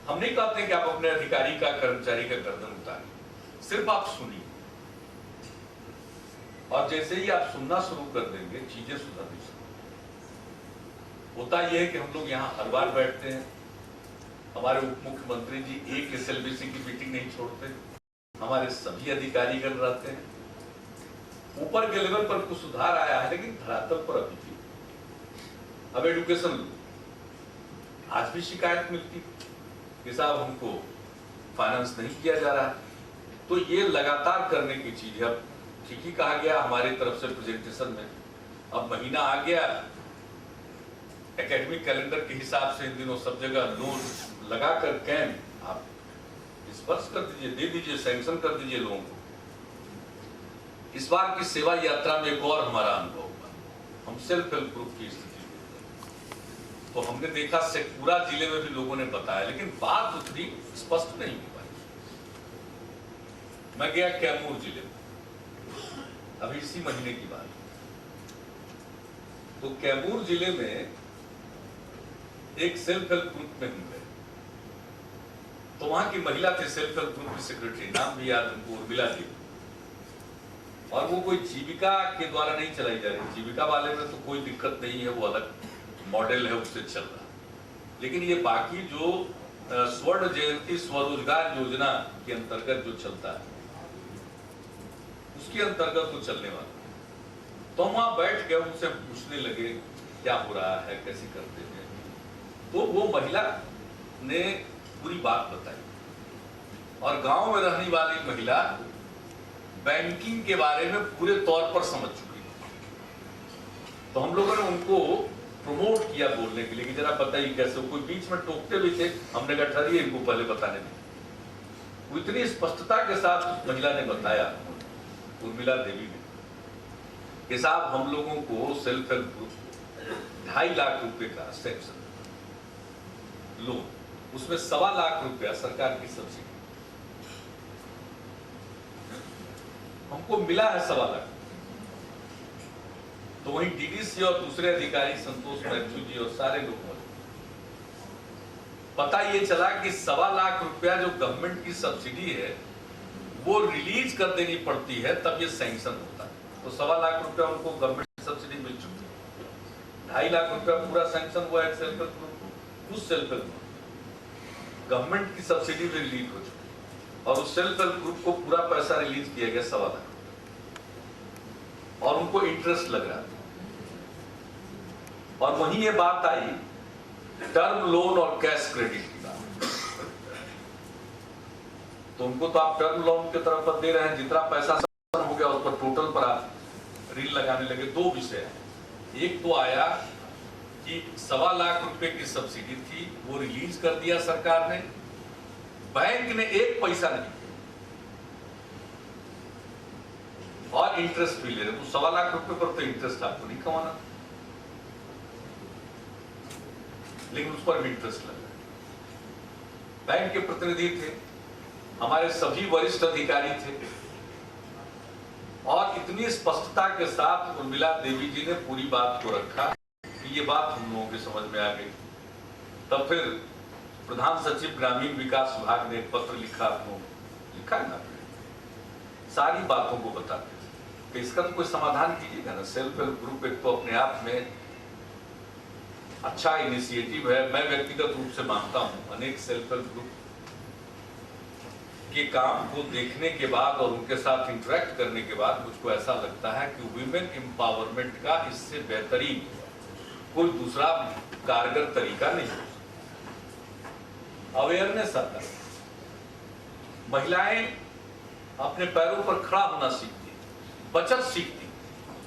हम नहीं कहते कि आप अपने अधिकारी का, कर्मचारी का गर्दन उतारिए, सिर्फ आप सुनिए, और जैसे ही आप सुनना शुरू कर देंगे चीजें सुधरनी शुरू। होता यह है कि हम लोग यहाँ हर बार बैठते हैं, हमारे उप मुख्यमंत्री जी एक एसएलबीसी की मीटिंग नहीं छोड़ते, हमारे सभी अधिकारीगण रहते हैं। ऊपर के लेवल पर कुछ सुधार आया है, लेकिन धरातल पर अभी भी अब एडुकेशन लो, आज भी शिकायत मिलती कि साहब हमको फाइनेंस नहीं किया जा रहा। तो ये लगातार करने की चीज है। अब ठीक ही कहा गया हमारी तरफ से प्रेजेंटेशन में, अब महीना आ गया, एकेडमिक कैलेंडर के हिसाब से इन दिनों सब जगह लोन लगाकर कैंप आप डिस्पर्स कर दीजिए, दे दीजिए, सैंक्शन कर दीजिए लोगों को। इस बार की सेवा यात्रा में एक और हमारा अनुभव हुआ, हम सेल्फ हेल्प ग्रुप की स्थिति तो हमने देखा शेखपुरा जिले में भी लोगों ने बताया, लेकिन बात उतनी स्पष्ट नहीं हो पाई। मैं गया कैमूर जिले में, अभी इसी महीने की बात, तो कैमूर जिले में एक सेल्फ हेल्प ग्रुप में हम गए, तो वहां की महिला थे सेल्फ हेल्प ग्रुप की सेक्रेटरी, नाम भी याद उनको, उर्मिला देवी, और वो कोई जीविका के द्वारा नहीं चलाई जा रही। जीविका वाले में तो कोई दिक्कत नहीं है, वो अलग मॉडल है, उससे चल रहा। लेकिन ये बाकी जो स्वर्ण जयंती स्वरोजगार योजना के अंतर्गत जो चलता है, उसके अंतर्गत तो चलने वाला। तो हम वहां बैठ गए, उनसे पूछने लगे क्या हो रहा है, कैसे करते हैं। तो वो महिला ने पूरी बात बताई, और गांव में रहने वाली महिला बैंकिंग के बारे में पूरे तौर पर समझ चुकी है। तो हम लोगों ने उनको प्रमोट किया बोलने के लिए कि जरा बताइए कैसे। कोई बीच में टोकते भी थे, हमने कहा ठहरिए इनको पहले बताने में। वो इतनी स्पष्टता के साथ महिला ने बताया, उर्मिला देवी ने, कि साहब हम लोगों को सेल्फ हेल्प ग्रुप 2.5 लाख रुपए का सैंक्शन लोन, उसमें 1.25 लाख रुपया सरकार की सब्सिडी हमको मिला है, 1.25 लाख। तो वहीं डीडीसी और दूसरे अधिकारी संतोष मैथ्यू जी और सारे लोग पता ये चला कि 1.25 लाख रुपया जो गवर्नमेंट की सब्सिडी है वो रिलीज कर देनी पड़ती है, तब ये सैंक्शन होता है। तो 1.25 लाख रुपया उनको गवर्नमेंट की सब्सिडी मिल चुकी है, 2.5 लाख रुपया पूरा सैंक्शन हुआ है सेल्फ हेल्प ग्रुप को। उस सेल्फ हेल्प ग्रुप गवर्नमेंट की सब्सिडी भी रिलीज हो चुकी है, और उस सेल्फ हेल्प ग्रुप को पूरा पैसा रिलीज किया गया 1.25 लाख, और उनको इंटरेस्ट लग रहा था। और वहीं ये बात आई टर्म लोन और कैश क्रेडिट की बात। तो उनको तो आप टर्म लोन की तरफ दे रहे हैं, जितना पैसा हो गया उस पर टोटल पर आप रील लगाने लगे। 2 विषय है, एक तो आया कि 1.25 लाख रुपए की सब्सिडी थी, वो रिलीज कर दिया सरकार ने, बैंक ने 1 पैसा नहीं, और इंटरेस्ट भी ले रहे। तो 1.25 लाख रुपए पर तो इंटरेस्ट आपको नहीं कमाना, लेकिन उस पर भी इंटरेस्ट लग रहा है। बैंक के प्रतिनिधि थे, हमारे सभी वरिष्ठ अधिकारी थे, और इतनी स्पष्टता के साथ उर्मिला देवी जी ने पूरी बात को रखा कि ये बात हम लोगों के समझ में आ गई। तब फिर प्रधान सचिव ग्रामीण विकास विभाग ने एक पत्र लिखा, लिखा ना, सारी बातों को बताते कि इसका तो कोई समाधान कीजिएगा ना। सेल्फ हेल्प ग्रुप एक तो अपने आप में अच्छा इनिशिएटिव है, मैं व्यक्तिगत रूप से मानता हूं। अनेक सेल्फ हेल्प ग्रुप के काम को देखने के बाद और उनके साथ इंटरेक्ट करने के बाद मुझको ऐसा लगता है कि वुमेन एम्पावरमेंट का इससे बेहतरीन कोई दूसरा कारगर तरीका नहीं हो सकता। अवेयरनेस आता है, महिलाएं अपने पैरों पर खड़ा होना सीखती, बचत सीखती,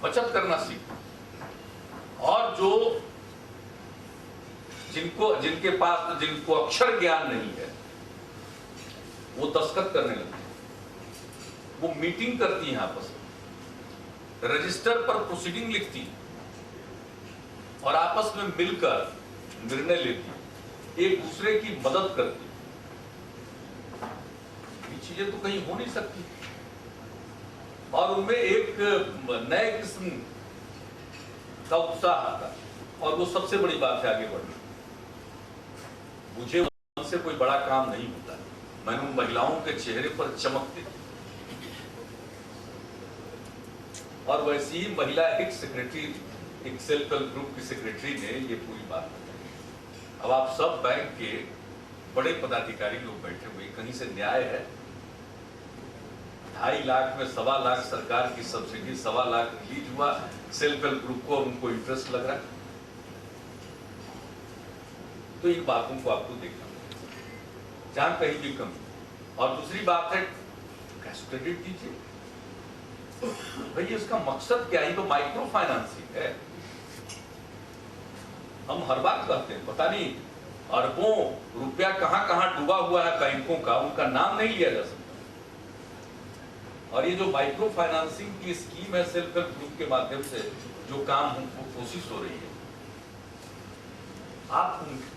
बचत करना सीखती, और जो जिनके पास जिनको अक्षर ज्ञान नहीं है वो दस्तखत करने लगते हैं, वो मीटिंग करती हैं आपस में, रजिस्टर पर प्रोसीडिंग लिखती हैं, और आपस में मिलकर निर्णय लेती हैं, एक दूसरे की मदद करती हैं। ये चीजें तो कहीं हो नहीं सकती, और उनमें एक नए किस्म का उत्साह आता है, और वो सबसे बड़ी बात है आगे बढ़ना। मुझे से कोई बड़ा काम नहीं होता। मैंने उन महिलाओं के चेहरे पर चमक देखी, और वैसी ही महिला एक सेक्रेटरी, एक सेल्फ हेल्प ग्रुप की सेक्रेटरी ने ये पूरी बात बताई। अब आप सब बैंक के बड़े पदाधिकारी लोग बैठे हुए, कहीं से न्याय है? 2.5 लाख में 1.25 लाख सरकार की सब्सिडी, 1.25 लाख रिलीज हुआ सेल्फ हेल्प ग्रुप को, और उनको इंटरेस्ट लग रहा है। तो इन बातों को आपको देखना पड़ेगा, जहां कहीं भी कमी। और दूसरी बात है, कैश क्रेडिट दीजिए भाई, इसका मकसद क्या है? तो माइक्रो फाइनेंसिंग है। हम हर बात कहते हैं, पता नहीं अरबों रुपया कहां कहां डूबा हुआ है बैंकों का, उनका नाम नहीं लिया जा सकता। और ये जो माइक्रो फाइनेंसिंग की स्कीम है सेल्फ हेल्प ग्रुप के माध्यम से जो काम कोशिश हो रही है, आप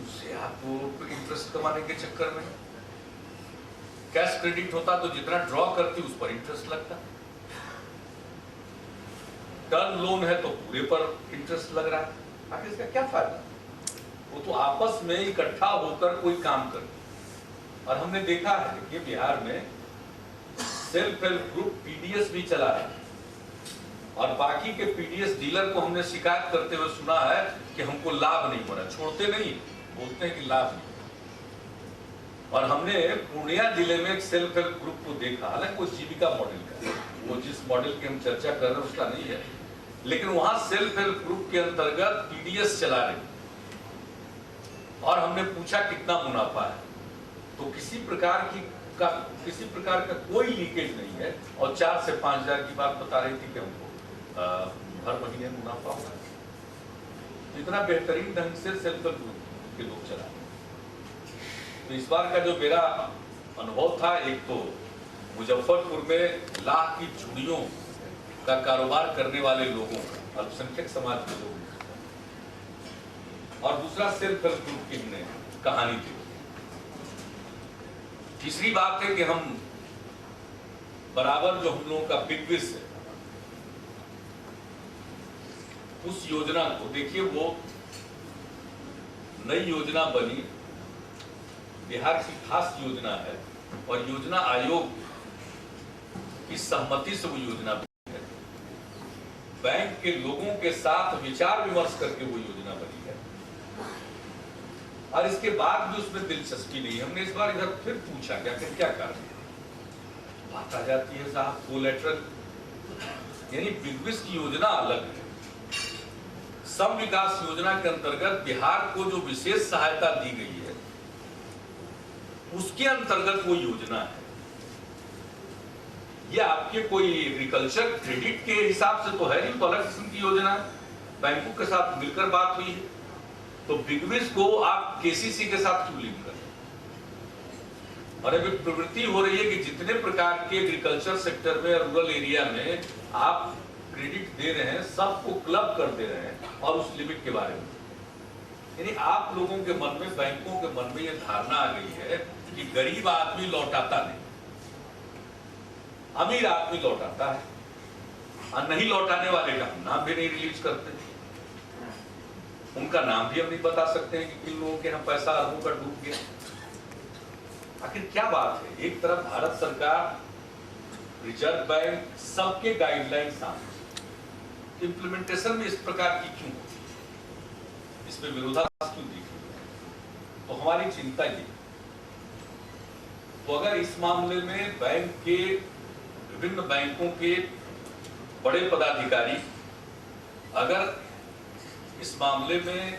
उससे आप इंटरेस्ट कमाने के चक्कर में, कैश क्रेडिट होता तो जितना ड्रॉ करती उस पर इंटरेस्ट लगता, टर्म लोन है तो पूरे पर इंटरेस्ट लग रहा है। आखिर इसका क्या फायदा? वो तो आपस में इकट्ठा होकर कोई काम करे। और हमने देखा है कि बिहार में सेल्फ हेल्प ग्रुप पीडीएस भी चला है, और बाकी के पीडीएस डीलर को हमने शिकायत करते हुए सुना है कि हमको लाभ नहीं हो रहा। छोड़ते नहीं, बोलते हैं कि लाभ नहीं। और हमने पूर्णिया जिले में एक सेल्फ हेल्प ग्रुप को देखा, हालांकि वो जीविका मॉडल का, वो जिस मॉडल की हम चर्चा कर रहे हैं उसका नहीं है, लेकिन वहां सेल्फ हेल्प ग्रुप के अंतर्गत पीडीएस चला रही। और हमने पूछा कितना मुनाफा है, तो किसी प्रकार का कोई लीकेज नहीं है, और 4 से 5 हजार की बात बता रही थी कि हमको हर महीने मुनाफा होगा। तो इतना बेहतरीन ढंग से सेल्फ हेल्प ग्रुप के लोग चला। तो इस बार का जो मेरा अनुभव था, एक तो मुजफ्फरपुर में लाख की चूड़ियों का कारोबार करने वाले लोगों का, अल्पसंख्यक समाज के लोगों का, और दूसरा सेल्फ हेल्प ग्रुप की हमने कहानी थी। तीसरी बात है कि हम बराबर जो हम लोगों का बिग विश है, उस योजना को देखिए, वो नई योजना बनी, बिहार की खास योजना है, और योजना आयोग की सहमति से वो योजना बनी है। बैंक के लोगों के साथ विचार विमर्श करके वो योजना बनी है, और इसके बाद भी उसमें दिलचस्पी नहीं। हमने इस बार इधर फिर पूछा क्या कारण, बात आ जाती है साहब कोलैटरल, यानी बिग विश की योजना अलग है। सम विकास योजना के अंतर्गत बिहार को जो विशेष सहायता दी गई है, उसके अंतर्गत वो योजना है। ये आपके कोई एग्रीकल्चर क्रेडिट के हिसाब से तो है नहीं, तो अलग किस्म की योजना है, बैंकों के साथ मिलकर बात हुई है। तो बिग विश को आप केसीसी के साथ क्यों लिंक करें? और अभी प्रवृत्ति हो रही है कि जितने प्रकार के एग्रीकल्चर सेक्टर में, रूरल एरिया में आप क्रेडिट दे रहे हैं, सबको क्लब कर दे रहे हैं, और उस लिमिट के बारे में, यानी आप लोगों के मन में, बैंकों के मन में यह धारणा आ गई है कि गरीब आदमी लौटाता नहीं, अमीर आदमी लौटाता है, और नहीं लौटाने वाले का हम नाम भी नहीं रिलीज करते, उनका नाम भी हम नहीं बता सकते हैं कि किन लोगों के यहाँ पैसा अरबों का डूब गया। आखिर क्या बात है? एक तरफ भारत सरकार, रिजर्व बैंक, सबके गाइडलाइन सामने, इंप्लीमेंटेशन में इस प्रकार की क्यों होती है? इसमें विरोधाभास क्यों दिख रही है? तो हमारी चिंता ये, तो अगर इस मामले में बैंक के, विभिन्न बैंकों के बड़े पदाधिकारी अगर इस मामले में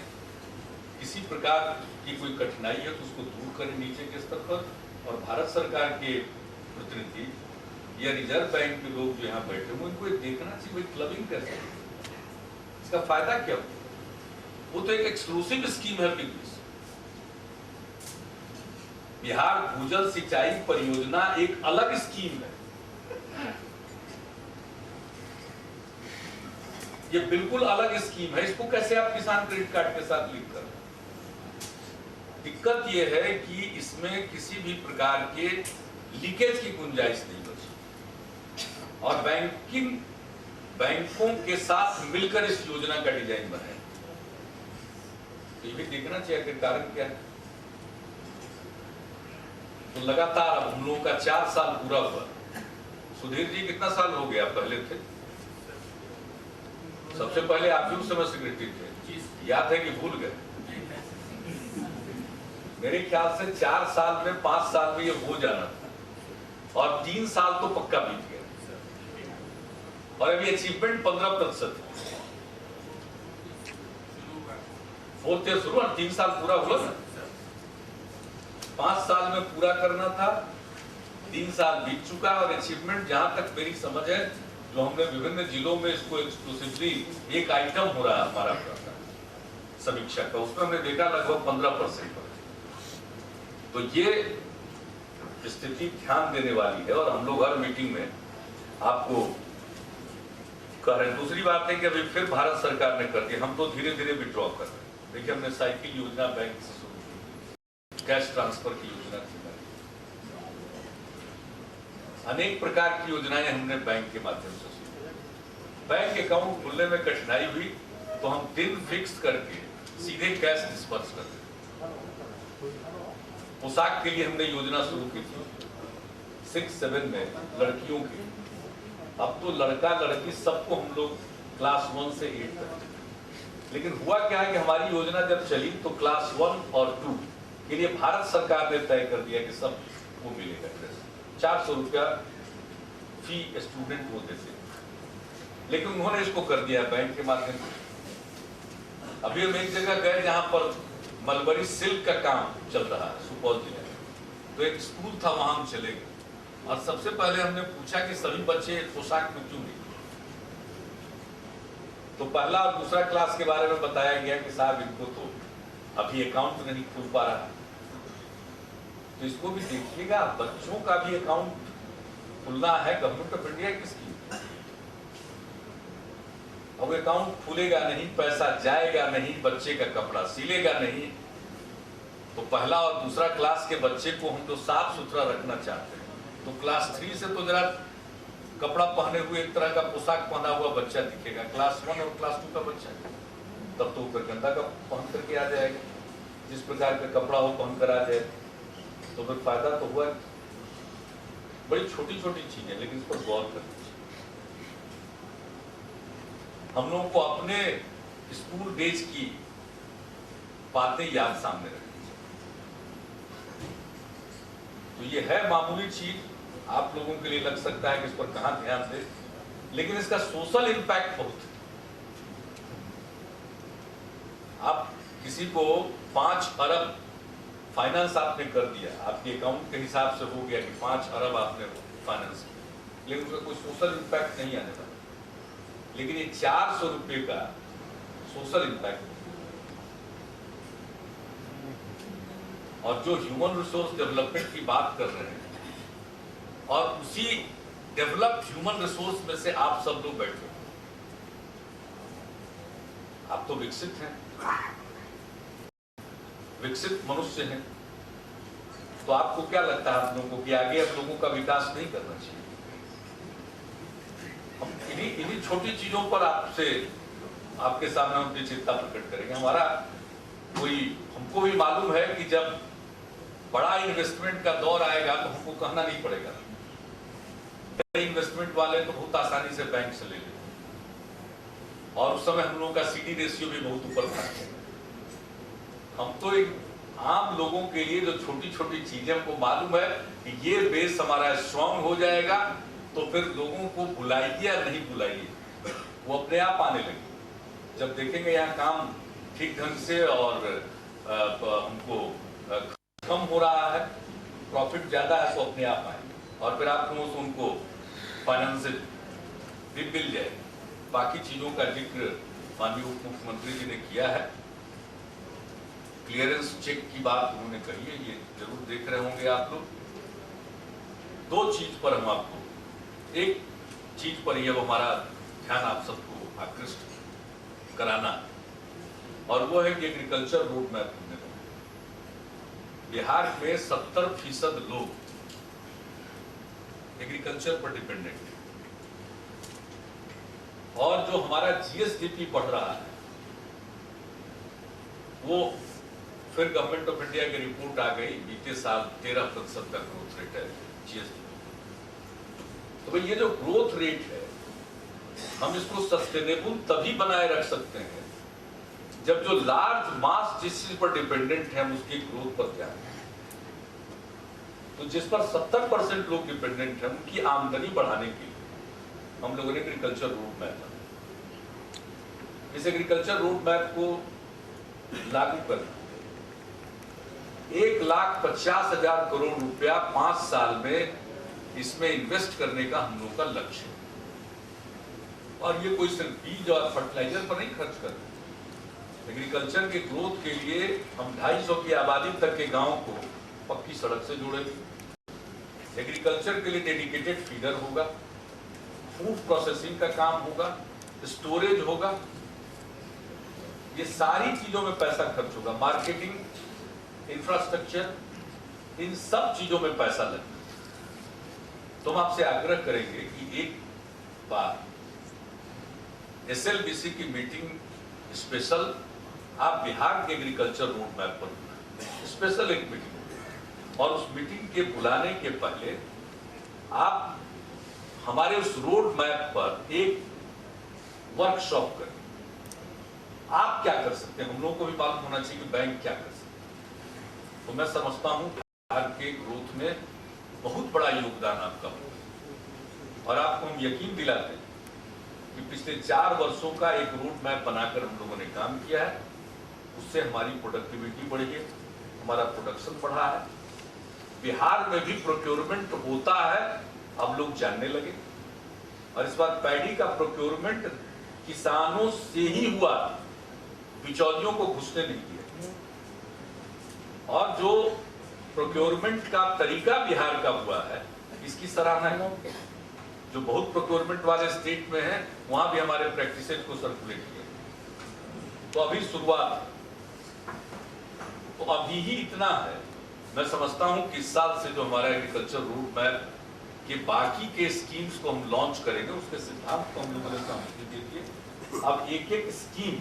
किसी प्रकार की कोई कठिनाई है तो उसको दूर करें नीचे के स्तर पर, और भारत सरकार के प्रतिनिधि या रिजर्व बैंक के लोग जो यहाँ बैठे हुए, उनको देखना चाहिए कोई क्लबिंग कैसे, इसका फायदा क्या हो? वो तो एक एक्सक्लूसिव स्कीम है बिग विश। बिहार भूजल सिंचाई परियोजना एक अलग स्कीम है, ये बिल्कुल अलग स्कीम है। इसको कैसे आप किसान क्रेडिट कार्ड के साथ लिंक कर? दिक्कत यह है कि इसमें किसी भी प्रकार के लीकेज की गुंजाइश नहीं बची, और बैंकों के साथ मिलकर इस योजना का डिजाइन बनाया। तो ये भी देखना चाहिए कि कारण क्या है। तो लगातार अब हम लोगों का 4 साल पूरा हुआ। सुधीर जी कितना साल हो गया पहले थे? सबसे पहले आप भी उस समय सेक्रेटरी थे, याद है कि भूल गए? मेरे ख्याल से 4 साल में 5 साल में ये हो जाना था और 3 साल तो पक्का बीत गया और अभी अचीवमेंट 15% है। 4th ईयर शुरू और 3 साल पूरा हुआ ना। 5 साल में पूरा करना था, 3 साल बीत चुका और अचीवमेंट जहां तक मेरी समझ है, जो हमने विभिन्न जिलों में इसको एक्सक्लूसिवली एक आइटम हो रहा है हमारा समीक्षा का, उसमें हमने देखा लगभग 15% पर। तो ये स्थिति ध्यान देने वाली है और हम लोग हर मीटिंग में आपको कह रहे हैं। दूसरी बात है कि अभी फिर भारत सरकार ने कर दिया, हम तो धीरे धीरे विड्रॉ कर रहे हैं। देखिए हमने साइकिल योजना बैंक से शुरू की, कैश ट्रांसफर की योजना थी, अनेक प्रकार की योजनाएं हमने बैंक के माध्यम से शुरू। बैंक अकाउंट खुलने में कठिनाई हुई तो हम दिन फिक्स करके सीधे कैश डिस्पर्स कर देते। पोशाक के लिए हमने योजना शुरू की थी 6-7 में लड़कियों की, अब तो लड़का लड़की सबको हम लोग क्लास 1 से 8 तक। लेकिन हुआ क्या है कि हमारी योजना जब चली तो क्लास 1 और 2 के लिए भारत सरकार ने तय कर दिया कि सबको मिलेगा ड्रेस, 400 रुपया फी स्टूडेंट को देते, लेकिन उन्होंने इसको कर दिया बैंक के माध्यम से। अभी हम एक जगह गए जहां पर मलबरी सिल्क का काम चल रहा है सुपौल जिले में, तो एक स्कूल था, वहां हम चले गए और सबसे पहले हमने पूछा कि सभी बच्चे पोशाक में क्यों नहीं। तो पहला और दूसरा क्लास के बारे में बताया गया कि साहब इनको तो अभी अकाउंट नहीं खुल पा रहा, तो इसको भी देखिएगा, बच्चों का भी अकाउंट खुलना है, गवर्नमेंट ऑफ इंडिया किसकी। अब अकाउंट खुलेगा नहीं, पैसा जाएगा नहीं, बच्चे का कपड़ा सिलेगा नहीं, तो पहला और दूसरा क्लास के बच्चे को हम तो साफ सुथरा रखना चाहते हैं, तो क्लास 3 से तो जरा कपड़ा पहने हुए एक तरह का पोशाक पहना हुआ बच्चा दिखेगा, क्लास 1 और क्लास 2 का बच्चा तब तो ऊपर गंदा का पहन करके आ जाएगा, जिस प्रकार का कपड़ा हो पहन कर आ जाए, तो फिर फायदा तो हुआ। बड़ी छोटी छोटी चीजें, लेकिन इस पर गौर करनी चाहिए। हम लोगों को अपने स्कूल डेज की बातें याद सामने रखनी चाहिए। तो ये है मामूली चीज, आप लोगों के लिए लग सकता है कि इस पर कहां ध्यान दे, लेकिन इसका सोशल इंपैक्ट बहुत है। आप किसी को 5 अरब फाइनेंस आपने कर दिया, आपके अकाउंट के हिसाब से हो गया कि 5 अरब आपने फाइनेंस किया, लेकिन उसका कोई सोशल इंपैक्ट नहीं आने वाला। लेकिन ये 400 रुपये का सोशल इंपैक्ट, और जो ह्यूमन रिसोर्स डेवलपमेंट की बात कर रहे हैं, और उसी डेवलप्ड ह्यूमन रिसोर्स में से आप सब लोग बैठे, आप तो विकसित हैं, विकसित मनुष्य हैं, तो आपको क्या लगता है आप लोगों को कि आगे आप लोगों का विकास नहीं करना चाहिए? हम इन्हीं छोटी चीजों पर आपसे, आपके सामने हम अपनी चिंता प्रकट करेंगे। हमारा हमको भी मालूम है कि जब बड़ा इन्वेस्टमेंट का दौर आएगा तो हमको कहना नहीं पड़ेगा, इन्वेस्टमेंट वाले तो बहुत आसानी से बैंक से ले लेते, और उस समय हम लोगों का CD रेशियो भी बहुत ऊपर था। हम तो एक आम लोगों के लिए जो छोटी छोटी चीजें हमको मालूम है कि ये बेस हमारा स्ट्रांग हो जाएगा, तो फिर लोगों को बुलाइए या नहीं बुलाइए, वो अपने आप आने लगे। जब देखेंगे यहाँ काम ठीक ढंग से और हमको कम हो रहा है, प्रॉफिट ज्यादा है, तो अपने आप आए, और फिर आप लोगों से उनको फाइनेंस भी मिल जाए। बाकी चीजों का जिक्र माननीय उप मुख्यमंत्री जी ने किया है। क्लियरेंस चेक की बात उन्होंने कही है, ये जरूर देख रहे होंगे आप लोग। 2 चीज पर हम आपको, एक चीज पर यह हमारा ध्यान आप सबको आकृष्ट कराना, और वो है कि एग्रीकल्चर रोड मैप हमने बनाया। बिहार में 70% लोग एग्रीकल्चर पर डिपेंडेंट है, और जो हमारा GSDP बढ़ रहा है वो फिर गवर्नमेंट ऑफ इंडिया की रिपोर्ट आ गई, बीते साल 13% का ग्रोथ रेट है जीएसटी। तो भाई ये जो ग्रोथ रेट है, हम इसको सस्टेनेबल तभी बनाए रख सकते हैं जब जो लार्ज मास जिस चीज पर डिपेंडेंट है हम उसकी ग्रोथ पर ध्यान दें। तो जिस पर 70% लोग डिपेंडेंट हैं उनकी आमदनी बढ़ाने के लिए हम लोगों ने एग्रीकल्चर रोड मैप बनाया। इस एग्रीकल्चर रोड मैप को लागू करना 1,50,000 करोड़ रुपया 5 साल में इसमें इन्वेस्ट करने का हम लोग का लक्ष्य है। और ये कोई सिर्फ बीज और फर्टिलाइजर पर नहीं खर्च कर रहे। एग्रीकल्चर के ग्रोथ के लिए हम 250 की आबादी तक के गांव को पक्की सड़क से जोड़ेंगे। एग्रीकल्चर के लिए डेडिकेटेड फीडर होगा, फूड प्रोसेसिंग का काम होगा, स्टोरेज होगा, ये सारी चीजों में पैसा खर्च होगा। मार्केटिंग, इंफ्रास्ट्रक्चर, इन सब चीजों में पैसा लगेगा। तो हम आपसे आग्रह करेंगे कि एक बार एसएलबीसी की मीटिंग स्पेशल आप बिहार के एग्रीकल्चर रोड मैप पर बुलाएं, स्पेशल एक मीटिंग। और उस मीटिंग के बुलाने के पहले आप हमारे उस रोड मैप पर एक वर्कशॉप करें। आप क्या कर सकते हैं, हम लोगों को भी मालूम होना चाहिए कि बैंक क्या कर सकते हैं। तो मैं समझता हूं बिहार के ग्रोथ में बहुत बड़ा योगदान आपका होगा। और आपको हम यकीन दिलाते हैं कि पिछले 4 वर्षों का एक रोड मैप बनाकर हम लोगों ने काम किया है, उससे हमारी प्रोडक्टिविटी बढ़ी है, हमारा प्रोडक्शन बढ़ा है। बिहार में भी प्रोक्योरमेंट होता है, अब लोग जानने लगे। और इस बार पैडी का प्रोक्योरमेंट किसानों से ही हुआ, बिचौलियों को घुसने नहीं दिया। और जो प्रोक्योरमेंट का तरीका बिहार का हुआ है, इसकी सराहना है। जो बहुत प्रोक्योरमेंट वाले स्टेट में है, वहां भी हमारे प्रैक्टिसेस को सर्कुलेट किया। तो अभी शुरुआत, तो अभी ही इतना है। मैं समझता हूं कि इस साल से जो हमारा एग्रीकल्चर रोड मैप के बाकी के स्कीम्स को हम लॉन्च करेंगे, उसके सिद्धांत को हम लोगों ने समझ दीजिए। अब एक एक स्कीम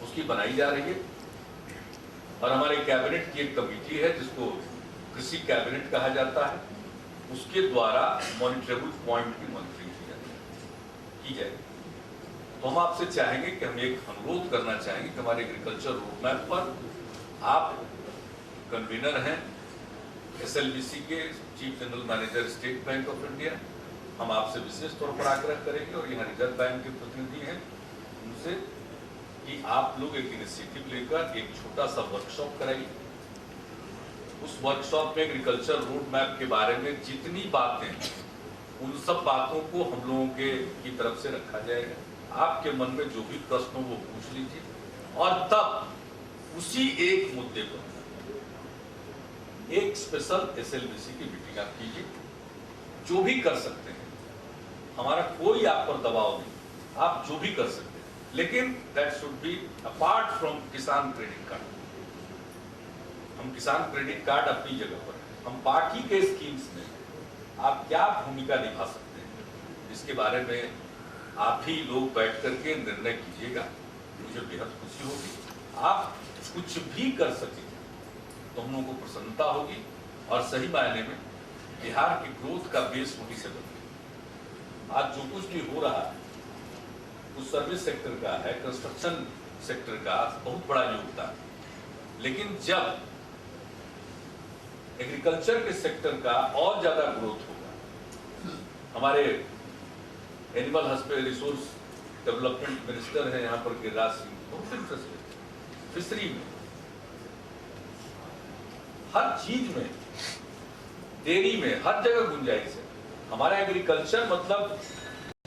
उसकी बनाई जा रही है। और हमारे कैबिनेट की एक कमेटी है जिसको कृषि कैबिनेट कहा जाता है, उसके द्वारा मॉनिटरेबल पॉइंट की मॉनिटरिंग की जाए। तो हम आपसे चाहेंगे कि हम एक अनुरोध करना चाहेंगे कि हमारे एग्रीकल्चर रोड मैप पर आप कन्वीनर हैं एसएलबीसी के, chief general manager state bank of India, हम आपसे विशेष तौर पर आग्रह करेंगे और यहाँ रिजर्व बैंक के प्रतिनिधि हैं उनसे कि आप लोग एक इनिशिएटिव लेकर एक छोटा सा वर्कशॉप कराइए। उस वर्कशॉप में एग्रीकल्चर रोड मैप के बारे में जितनी बातें हैं, उन सब बातों को हम लोगों के की तरफ से रखा जाएगा। आपके मन में जो भी प्रश्न हो वो पूछ लीजिए, और तब उसी एक मुद्दे पर एक स्पेशल एसएलबीसी की मीटिंग आप कीजिए। जो भी कर सकते हैं, हमारा कोई आप पर दबाव नहीं, आप जो भी कर सकते हैं, लेकिन that should be apart from किसान क्रेडिट कार्ड। हम किसान क्रेडिट कार्ड अपनी जगह पर है, हम बाकी के स्कीम्स में आप क्या भूमिका निभा सकते हैं, इसके बारे में आप ही लोग बैठ करके निर्णय कीजिएगा। मुझे बेहद खुशी होगी। आप कुछ भी कर सकें तो हम लोगों को प्रसन्नता होगी, और सही मायने में बिहार की ग्रोथ का बेस वहीं से बनेगा। आज जो कुछ भी हो रहा है उस सर्विस सेक्टर का है, कंस्ट्रक्शन सेक्टर का बहुत बड़ा योगदान, लेकिन जब एग्रीकल्चर के सेक्टर का और ज्यादा ग्रोथ होगा। हमारे animal husbandry resource development minister है यहाँ पर गिरिराज सिंह, बहुत इंटरेस्टेड फिशरी में, हर चीज में, डेयरी में, हर जगह गुंजाइश है। हमारा एग्रीकल्चर मतलब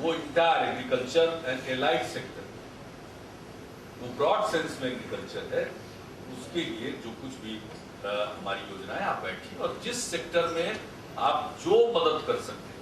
वो entire agriculture and allied sector, वो ब्रॉड सेंस में एग्रीकल्चर है, उसके लिए जो कुछ भी हमारी योजना है, आप बैठिए और जिस सेक्टर में आप जो मदद कर सकते हैं